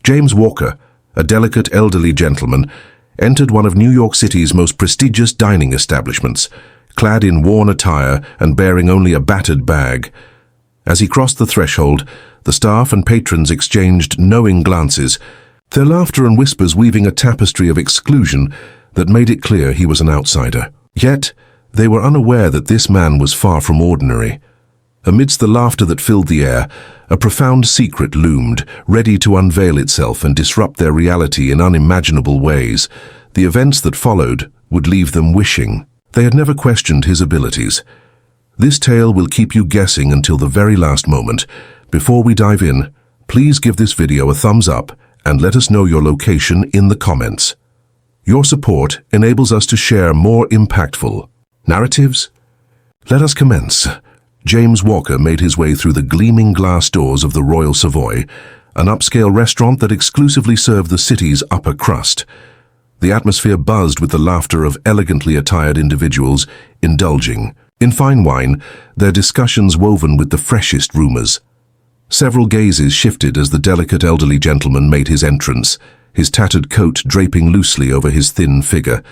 James Walker, a delicate elderly gentleman, entered one of New York City's most prestigious dining establishments, clad in worn attire and bearing only a battered bag. As he crossed the threshold, the staff and patrons exchanged knowing glances, their laughter and whispers weaving a tapestry of exclusion that made it clear he was an outsider. Yet, they were unaware that this man was far from ordinary. Amidst the laughter that filled the air, a profound secret loomed, ready to unveil itself and disrupt their reality in unimaginable ways. The events that followed would leave them wishing they had never questioned his abilities. This tale will keep you guessing until the very last moment. Before we dive in, please give this video a thumbs up and let us know your location in the comments. Your support enables us to share more impactful narratives. Let us commence. James Walker made his way through the gleaming glass doors of the Royal Savoy, an upscale restaurant that exclusively served the city's upper crust. The atmosphere buzzed with the laughter of elegantly attired individuals indulging in fine wine, their discussions woven with the freshest rumors. Several gazes shifted as the delicate elderly gentleman made his entrance, his tattered coat draping loosely over his thin figure,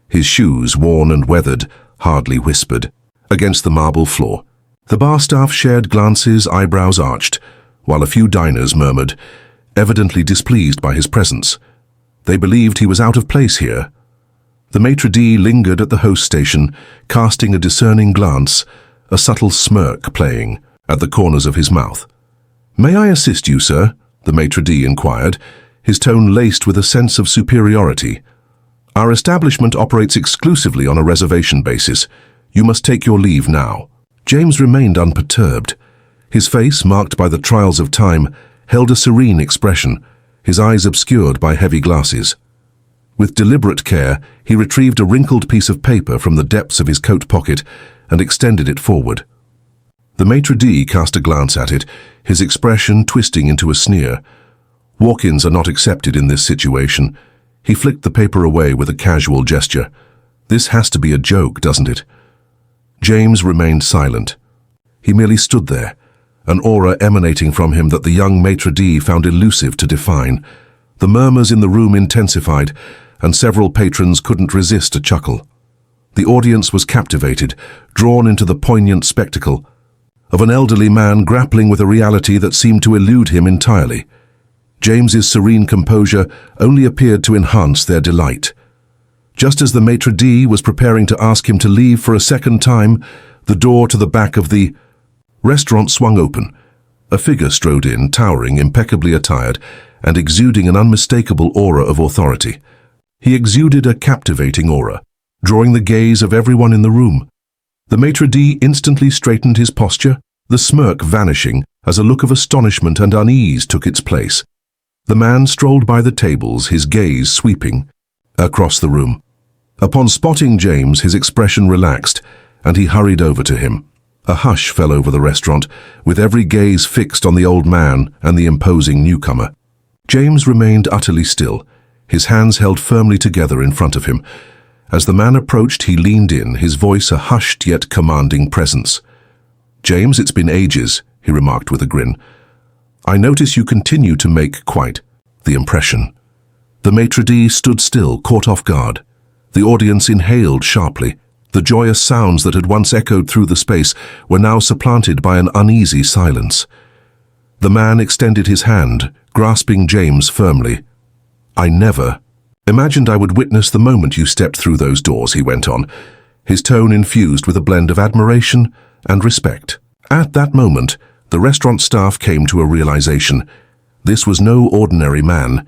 his shoes, worn and weathered, hardly whispered, against the marble floor. The bar staff shared glances, eyebrows arched, while a few diners murmured, evidently displeased by his presence. They believed he was out of place here. The maitre d' lingered at the host station, casting a discerning glance, a subtle smirk playing at the corners of his mouth. "May I assist you, sir?" the maitre d' inquired, his tone laced with a sense of superiority. "Our establishment operates exclusively on a reservation basis. You must take your leave now." James remained unperturbed. His face, marked by the trials of time, held a serene expression, his eyes obscured by heavy glasses. With deliberate care, he retrieved a wrinkled piece of paper from the depths of his coat pocket and extended it forward. The maitre d' cast a glance at it, his expression twisting into a sneer. Walk-ins are not accepted in this situation. He flicked the paper away with a casual gesture. "This has to be a joke, doesn't it?" James remained silent. He merely stood there, an aura emanating from him that the young maitre d' found elusive to define. The murmurs in the room intensified, and several patrons couldn't resist a chuckle. The audience was captivated, drawn into the poignant spectacle of an elderly man grappling with a reality that seemed to elude him entirely. James's serene composure only appeared to enhance their delight. Just as the maitre d' was preparing to ask him to leave for a second time, the door to the back of the restaurant swung open. A figure strode in, towering, impeccably attired, and exuding an unmistakable aura of authority. He exuded a captivating aura, drawing the gaze of everyone in the room. The maitre d' instantly straightened his posture, the smirk vanishing as a look of astonishment and unease took its place. The man strolled by the tables, his gaze sweeping across the room. Upon spotting James, his expression relaxed, and he hurried over to him. A hush fell over the restaurant, with every gaze fixed on the old man and the imposing newcomer. James remained utterly still, his hands held firmly together in front of him. As the man approached, he leaned in, his voice a hushed yet commanding presence. "James, it's been ages," he remarked with a grin. "I notice you continue to make quite the impression." The maitre d' stood still, caught off guard. The audience inhaled sharply. The joyous sounds that had once echoed through the space were now supplanted by an uneasy silence. The man extended his hand, grasping James firmly. "I never imagined I would witness the moment you stepped through those doors," he went on, his tone infused with a blend of admiration and respect. At that moment, the restaurant staff came to a realization. This was no ordinary man.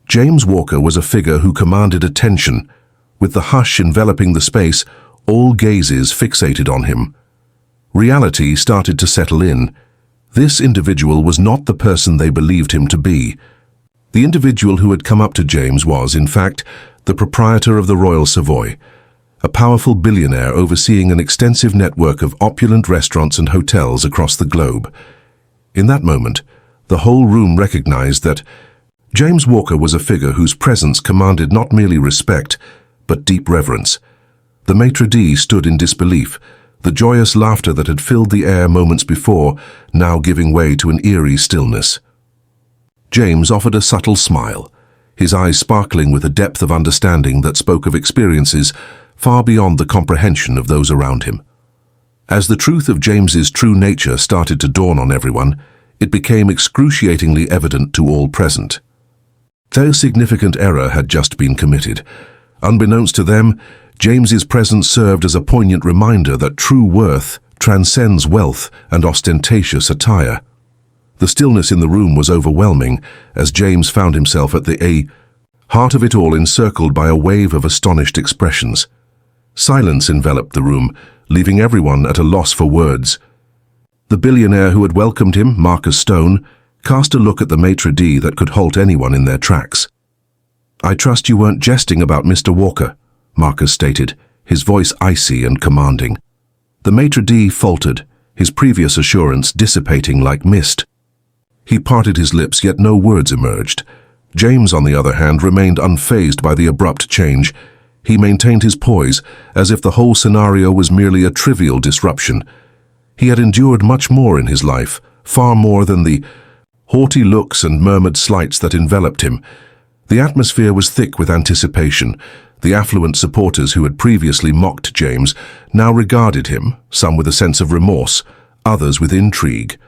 James Walker was a figure who commanded attention. With the hush enveloping the space, all gazes fixated on him. Reality started to settle in. This individual was not the person they believed him to be. The individual who had come up to James was, in fact, the proprietor of the Royal Savoy, a powerful billionaire overseeing an extensive network of opulent restaurants and hotels across the globe. In that moment, the whole room recognized that James Walker was a figure whose presence commanded not merely respect, but deep reverence. The maitre d' stood in disbelief, the joyous laughter that had filled the air moments before now giving way to an eerie stillness. James offered a subtle smile, his eyes sparkling with a depth of understanding that spoke of experiences far beyond the comprehension of those around him. As the truth of James's true nature started to dawn on everyone, it became excruciatingly evident to all present. Their significant error had just been committed. Unbeknownst to them, James's presence served as a poignant reminder that true worth transcends wealth and ostentatious attire. The stillness in the room was overwhelming as James found himself at the heart of it all, encircled by a wave of astonished expressions. Silence enveloped the room, leaving everyone at a loss for words. The billionaire who had welcomed him, Marcus Stone, cast a look at the maitre d' that could halt anyone in their tracks. "I trust you weren't jesting about Mr. Walker," Marcus stated, his voice icy and commanding. The maitre d' faltered, his previous assurance dissipating like mist. He parted his lips, yet no words emerged. James, on the other hand, remained unfazed by the abrupt change. He maintained his poise, as if the whole scenario was merely a trivial disruption. He had endured much more in his life, far more than the haughty looks and murmured slights that enveloped him. The atmosphere was thick with anticipation. The affluent supporters who had previously mocked James now regarded him, some with a sense of remorse, others with intrigue.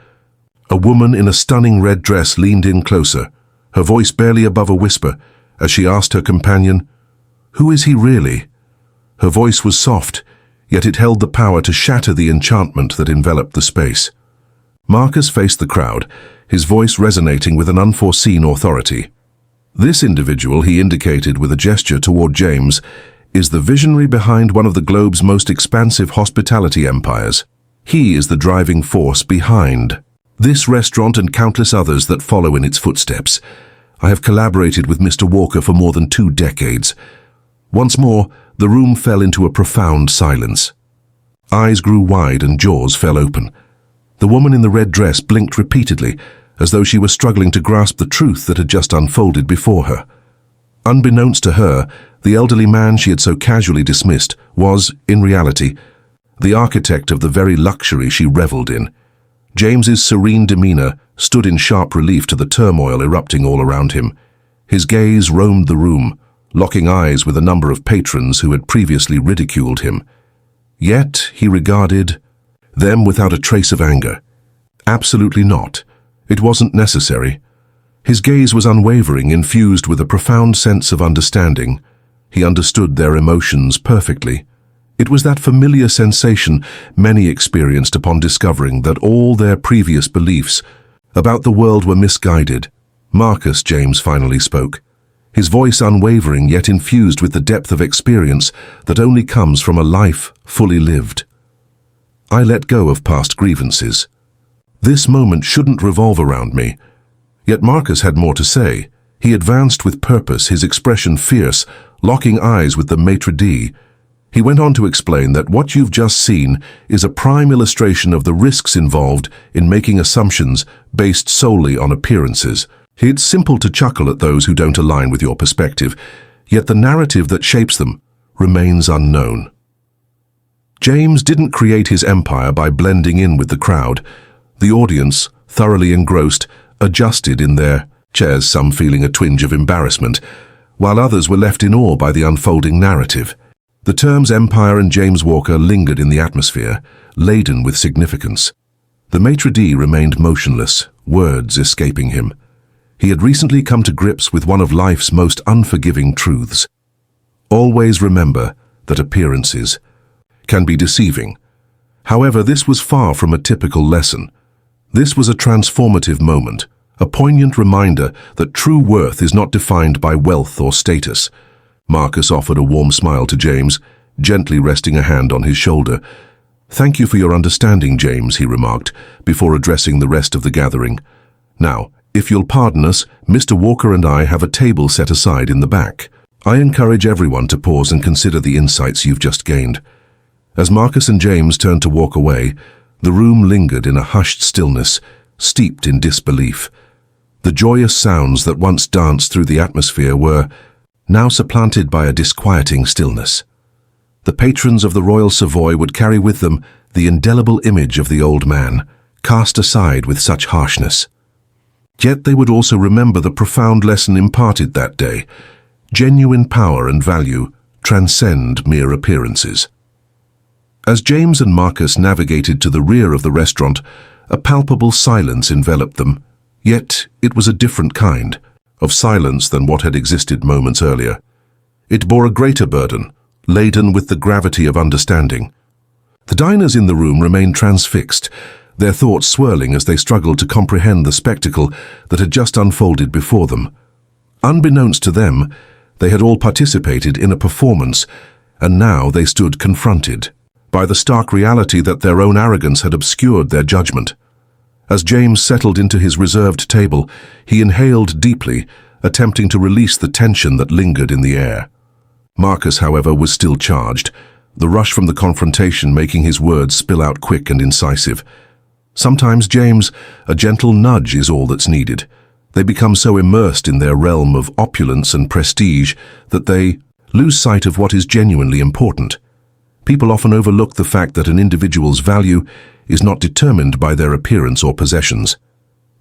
A woman in a stunning red dress leaned in closer, her voice barely above a whisper, as she asked her companion, "Who is he really?" Her voice was soft, yet it held the power to shatter the enchantment that enveloped the space. Marcus faced the crowd, his voice resonating with an unforeseen authority. "This individual," he indicated with a gesture toward James, "is the visionary behind one of the globe's most expansive hospitality empires. He is the driving force behind this restaurant and countless others that follow in its footsteps. I have collaborated with Mr. Walker for more than 2 decades. Once more, the room fell into a profound silence. Eyes grew wide and jaws fell open. The woman in the red dress blinked repeatedly, as though she were struggling to grasp the truth that had just unfolded before her. Unbeknownst to her, the elderly man she had so casually dismissed was, in reality, the architect of the very luxury she reveled in. James's serene demeanor stood in sharp relief to the turmoil erupting all around him. His gaze roamed the room, locking eyes with a number of patrons who had previously ridiculed him. Yet he regarded them without a trace of anger. Absolutely not. It wasn't necessary. His gaze was unwavering, infused with a profound sense of understanding. He understood their emotions perfectly. It was that familiar sensation many experienced upon discovering that all their previous beliefs about the world were misguided. "Marcus," James finally spoke, his voice unwavering yet infused with the depth of experience that only comes from a life fully lived. "I let go of past grievances. This moment shouldn't revolve around me." Yet Marcus had more to say. He advanced with purpose, his expression fierce, locking eyes with the maitre d'. He went on to explain that what you've just seen is a prime illustration of the risks involved in making assumptions based solely on appearances. It's simple to chuckle at those who don't align with your perspective, yet the narrative that shapes them remains unknown. James didn't create his empire by blending in with the crowd. The audience, thoroughly engrossed, adjusted in their chairs, some feeling a twinge of embarrassment, while others were left in awe by the unfolding narrative. The terms empire and James Walker lingered in the atmosphere, laden with significance. The maitre d' remained motionless, words escaping him. He had recently come to grips with one of life's most unforgiving truths. Always remember that appearances can be deceiving. However, this was far from a typical lesson. This was a transformative moment, a poignant reminder that true worth is not defined by wealth or status. Marcus offered a warm smile to James, gently resting a hand on his shoulder. "Thank you for your understanding, James," he remarked, before addressing the rest of the gathering. "Now, if you'll pardon us, Mr. Walker and I have a table set aside in the back. I encourage everyone to pause and consider the insights you've just gained." As Marcus and James turned to walk away, the room lingered in a hushed stillness, steeped in disbelief. The joyous sounds that once danced through the atmosphere were now supplanted by a disquieting stillness. The patrons of the Royal Savoy would carry with them the indelible image of the old man, cast aside with such harshness. Yet they would also remember the profound lesson imparted that day. Genuine power and value transcend mere appearances. As James and Marcus navigated to the rear of the restaurant, a palpable silence enveloped them. Yet it was a different kind of silence than what had existed moments earlier. It bore a greater burden, laden with the gravity of understanding. The diners in the room remained transfixed, their thoughts swirling as they struggled to comprehend the spectacle that had just unfolded before them. Unbeknownst to them, they had all participated in a performance, and now they stood confronted by the stark reality that their own arrogance had obscured their judgment. As James settled into his reserved table, he inhaled deeply, attempting to release the tension that lingered in the air. Marcus, however, was still charged, the rush from the confrontation making his words spill out quick and incisive. Sometimes, James, a gentle nudge is all that's needed. They become so immersed in their realm of opulence and prestige that they lose sight of what is genuinely important. People often overlook the fact that an individual's value is not determined by their appearance or possessions.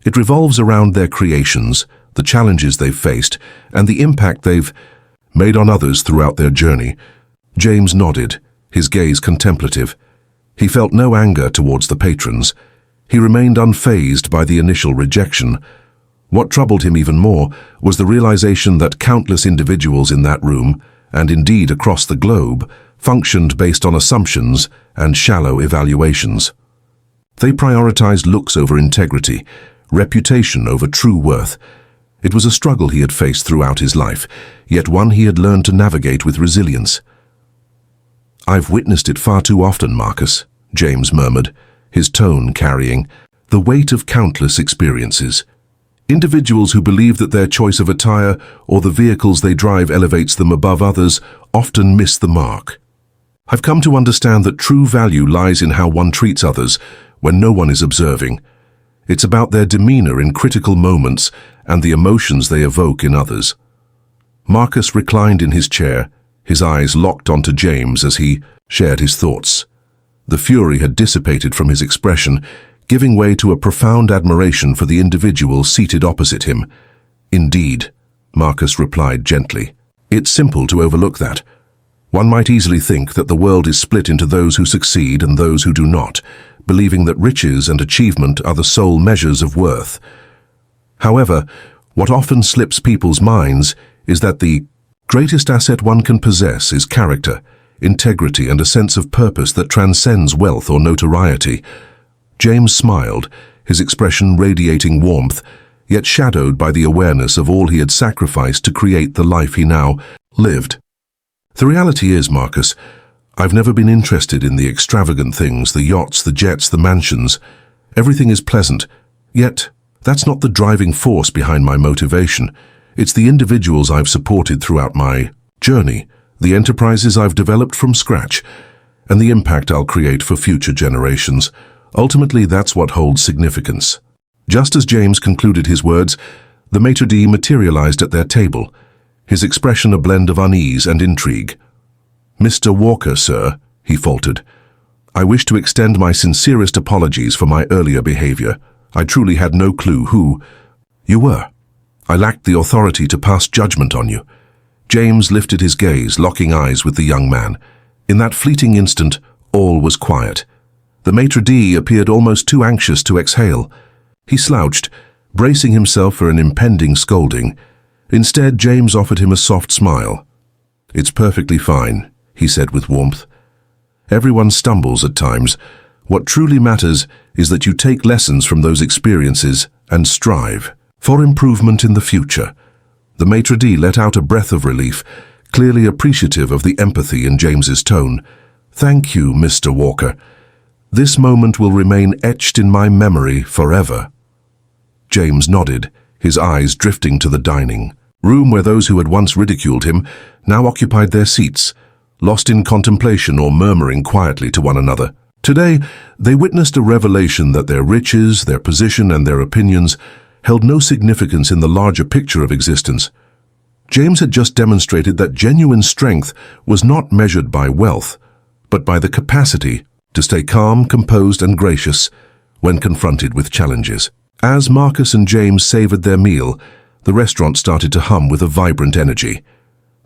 It revolves around their creations, the challenges they've faced, and the impact they've made on others throughout their journey. James nodded, his gaze contemplative. He felt no anger towards the patrons. He remained unfazed by the initial rejection. What troubled him even more was the realization that countless individuals in that room, and indeed across the globe, functioned based on assumptions and shallow evaluations. They prioritized looks over integrity, reputation over true worth. It was a struggle he had faced throughout his life, yet one he had learned to navigate with resilience. "I've witnessed it far too often, Marcus," James murmured, his tone carrying the weight of countless experiences. Individuals who believe that their choice of attire or the vehicles they drive elevates them above others often miss the mark. I've come to understand that true value lies in how one treats others when no one is observing. It's about their demeanor in critical moments and the emotions they evoke in others. Marcus reclined in his chair, his eyes locked onto James as he shared his thoughts. The fury had dissipated from his expression, giving way to a profound admiration for the individual seated opposite him. "Indeed," Marcus replied gently. "It's simple to overlook that. One might easily think that the world is split into those who succeed and those who do not, believing that riches and achievement are the sole measures of worth. However, what often slips people's minds is that the greatest asset one can possess is character, integrity, and a sense of purpose that transcends wealth or notoriety." James smiled, his expression radiating warmth, yet shadowed by the awareness of all he had sacrificed to create the life he now lived. "The reality is, Marcus, I've never been interested in the extravagant things, the yachts, the jets, the mansions. Everything is pleasant, yet that's not the driving force behind my motivation. It's the individuals I've supported throughout my journey, the enterprises I've developed from scratch, and the impact I'll create for future generations. Ultimately, that's what holds significance." Just as James concluded his words, the maitre d' materialized at their table, his expression a blend of unease and intrigue. "Mr. Walker, sir," he faltered, "I wish to extend my sincerest apologies for my earlier behavior. I truly had no clue who you were. I lacked the authority to pass judgment on you." James lifted his gaze, locking eyes with the young man. In that fleeting instant, all was quiet. The maitre d' appeared almost too anxious to exhale. He slouched, bracing himself for an impending scolding. Instead, James offered him a soft smile. "It's perfectly fine," he said with warmth. "Everyone stumbles at times. What truly matters is that you take lessons from those experiences and strive for improvement in the future." The maitre d' let out a breath of relief, clearly appreciative of the empathy in James's tone. "Thank you, Mr. Walker. This moment will remain etched in my memory forever." James nodded, his eyes drifting to the dining room where those who had once ridiculed him now occupied their seats, lost in contemplation or murmuring quietly to one another. Today, they witnessed a revelation that their riches, their position, and their opinions held no significance in the larger picture of existence. James had just demonstrated that genuine strength was not measured by wealth, but by the capacity to stay calm, composed, and gracious when confronted with challenges. As Marcus and James savored their meal, the restaurant started to hum with a vibrant energy.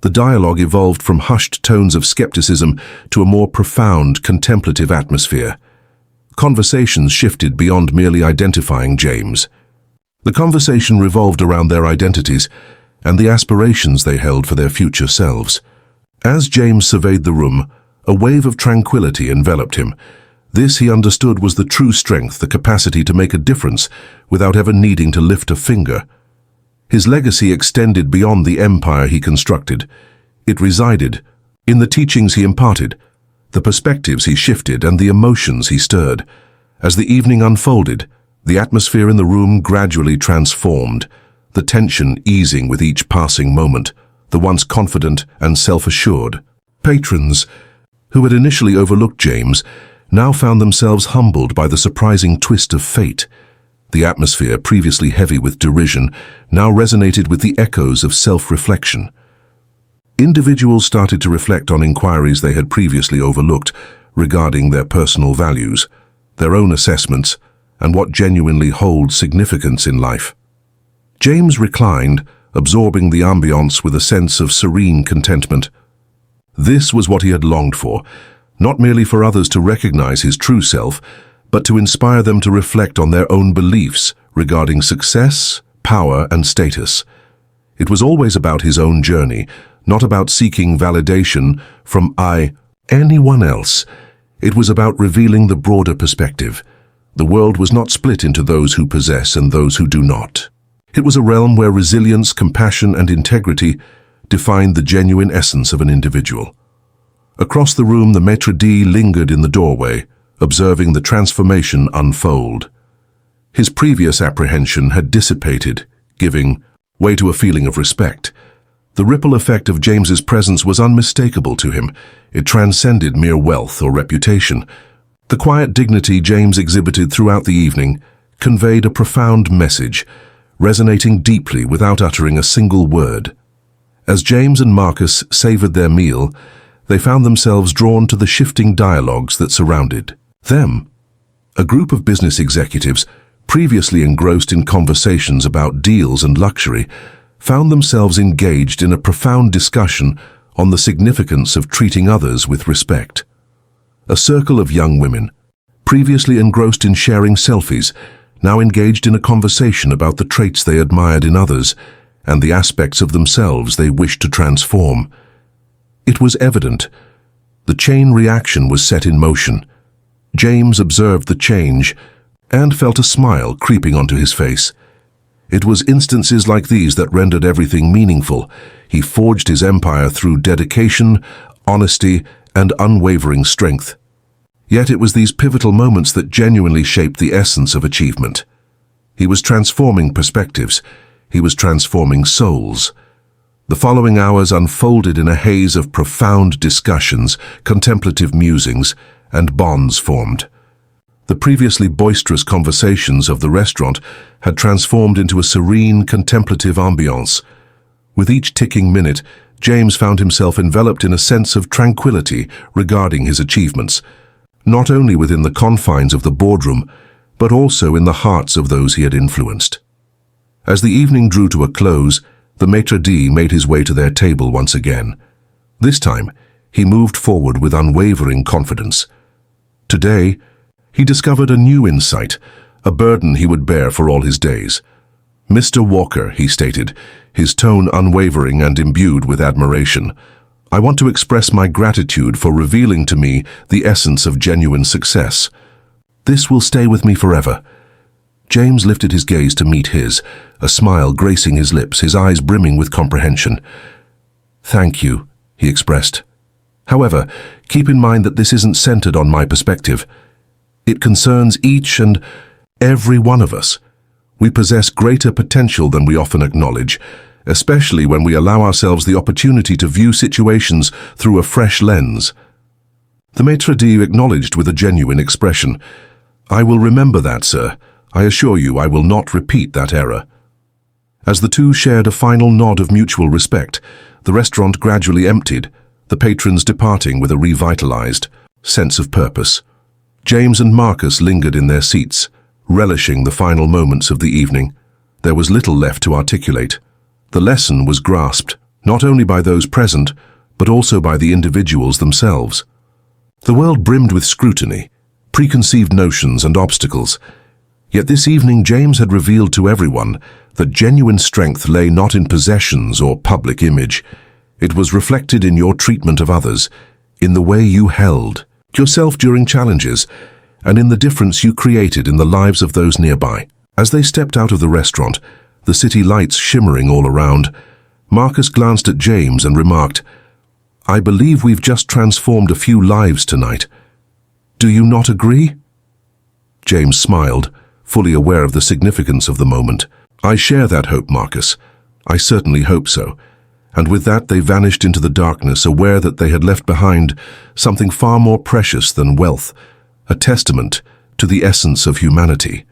The dialogue evolved from hushed tones of skepticism to a more profound, contemplative atmosphere. Conversations shifted beyond merely identifying James. The conversation revolved around their identities and the aspirations they held for their future selves. As James surveyed the room, a wave of tranquility enveloped him. This, he understood, was the true strength, the capacity to make a difference without ever needing to lift a finger. His legacy extended beyond the empire he constructed. It resided in the teachings he imparted, the perspectives he shifted, and the emotions he stirred. As the evening unfolded, the atmosphere in the room gradually transformed, the tension easing with each passing moment. The once confident and self-assured patrons, who had initially overlooked James, now found themselves humbled by the surprising twist of fate. The atmosphere, previously heavy with derision, now resonated with the echoes of self-reflection. Individuals started to reflect on inquiries they had previously overlooked regarding their personal values, their own assessments, and what genuinely holds significance in life. James reclined, absorbing the ambience with a sense of serene contentment. This was what he had longed for, not merely for others to recognize his true self, but to inspire them to reflect on their own beliefs regarding success, power, and status. It was always about his own journey, not about seeking validation from anyone else. It was about revealing the broader perspective. The world was not split into those who possess and those who do not. It was a realm where resilience, compassion, and integrity defined the genuine essence of an individual. Across the room, the maître d' lingered in the doorway, observing the transformation unfold. His previous apprehension had dissipated, giving way to a feeling of respect. The ripple effect of James's presence was unmistakable to him. It transcended mere wealth or reputation. The quiet dignity James exhibited throughout the evening conveyed a profound message, resonating deeply without uttering a single word. As James and Marcus savored their meal, they found themselves drawn to the shifting dialogues that surrounded them. A group of business executives, previously engrossed in conversations about deals and luxury, found themselves engaged in a profound discussion on the significance of treating others with respect. A circle of young women, previously engrossed in sharing selfies, now engaged in a conversation about the traits they admired in others and the aspects of themselves they wished to transform. It was evident. The chain reaction was set in motion. James observed the change and felt a smile creeping onto his face. It was instances like these that rendered everything meaningful. He forged his empire through dedication, honesty, and unwavering strength. Yet it was these pivotal moments that genuinely shaped the essence of achievement. He was transforming perspectives. He was transforming souls. The following hours unfolded in a haze of profound discussions, contemplative musings, and bonds formed. The previously boisterous conversations of the restaurant had transformed into a serene, contemplative ambiance. With each ticking minute, James found himself enveloped in a sense of tranquility regarding his achievements, not only within the confines of the boardroom, but also in the hearts of those he had influenced. As the evening drew to a close, the maître d' made his way to their table once again. This time, he moved forward with unwavering confidence. Today, he discovered a new insight, a burden he would bear for all his days. "Mr. Walker," he stated, his tone unwavering and imbued with admiration, "I want to express my gratitude for revealing to me the essence of genuine success. This will stay with me forever." James lifted his gaze to meet his, a smile gracing his lips, his eyes brimming with comprehension. "Thank you," he expressed. "However, keep in mind that this isn't centered on my perspective. It concerns each and every one of us. We possess greater potential than we often acknowledge, especially when we allow ourselves the opportunity to view situations through a fresh lens." The maître d' acknowledged with a genuine expression. "I will remember that, sir. I assure you I will not repeat that error." As the two shared a final nod of mutual respect, the restaurant gradually emptied, the patrons departing with a revitalized sense of purpose. James and Marcus lingered in their seats, relishing the final moments of the evening. There was little left to articulate. The lesson was grasped, not only by those present, but also by the individuals themselves. The world brimmed with scrutiny, preconceived notions and obstacles. Yet this evening James had revealed to everyone that genuine strength lay not in possessions or public image. It was reflected in your treatment of others, in the way you held yourself during challenges, and in the difference you created in the lives of those nearby. As they stepped out of the restaurant, the city lights shimmering all around, Marcus glanced at James and remarked, "I believe we've just transformed a few lives tonight. Do you not agree?" James smiled, fully aware of the significance of the moment. "I share that hope, Marcus. I certainly hope so." And with that they vanished into the darkness, aware that they had left behind something far more precious than wealth, a testament to the essence of humanity.